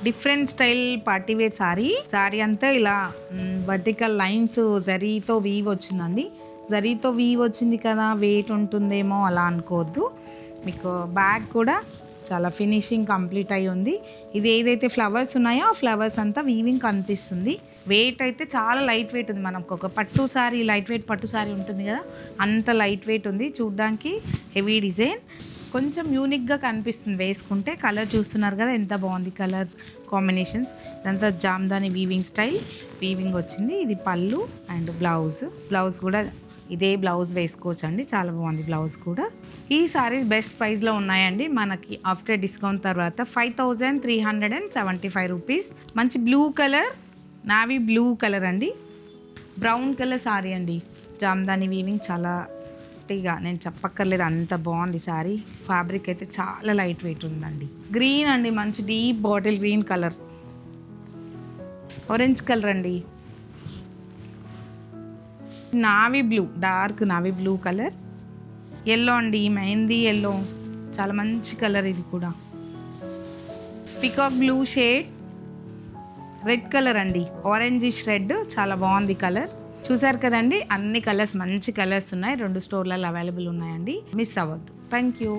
Different style party wear sorry అంతా ఇలా vertical lines జరీతో వీవ్ వచ్చిందండి. జరీతో వీవ్ వచ్చింది కదా, వెయిట్ ఉంటుందేమో అలా అనుకోవద్దు. మీకు బ్యాగ్ కూడా చాలా ఫినిషింగ్ కంప్లీట్ అయి ఉంది. ఇది ఏదైతే ఫ్లవర్స్ ఉన్నాయో ఆ ఫ్లవర్స్ అంతా వీవింగ్ కనిపిస్తుంది. వెయిట్ అయితే చాలా లైట్ వెయిట్ ఉంది. మనకు ఒక పట్టు సారీ, లైట్ వెయిట్ పట్టు సారీ ఉంటుంది కదా, అంత లైట్ వెయిట్ ఉంది. చూడ్డానికి హెవీ డిజైన్, కొంచెం యూనిక్గా కనిపిస్తుంది వేసుకుంటే. కలర్ చూస్తున్నారు కదా ఎంత బాగుంది కలర్ కాంబినేషన్స్. ఇదంతా జామ్దాని వీవింగ్ స్టైల్ వీవింగ్ వచ్చింది. ఇది పళ్ళు అండ్ బ్లౌజ్ కూడా ఇదే బ్లౌజ్ వేసుకోవచ్చు అండి. చాలా బాగుంది బ్లౌజ్ కూడా. ఈ సారీస్ బెస్ట్ ప్రైస్లో ఉన్నాయండి మనకి ఆఫ్టర్ డిస్కౌంట్ తర్వాత 5375 రూపీస్. మంచి blue colour, navy blue colour అండి, బ్రౌన్ కలర్ సారీ అండి. జామ్దాని వీవింగ్ చాలా గట్టిగా, నేను చెప్పక్కర్లేదు అంత బాగుంది సారీ. ఫ్యాబ్రిక్ అయితే చాలా లైట్ వెయిట్ ఉందండి. గ్రీన్ అండి, మంచి deep bottle green colour, orange colour అండి, navy blue, dark navy blue colour, yellow అండి, మెహందీ ఎల్లో, చాలా మంచి కలర్ ఇది కూడా. Peacock blue shade, red colour అండి, ఆరెంజిష్ రెడ్, చాలా బాగుంది కలర్. చూసారు కదండి, అన్ని కలర్స్ మంచి కలర్స్ ఉన్నాయి. 2 స్టోర్లలో అవైలబుల్ ఉన్నాయండి, మిస్ అవ్వద్దు. Thank you.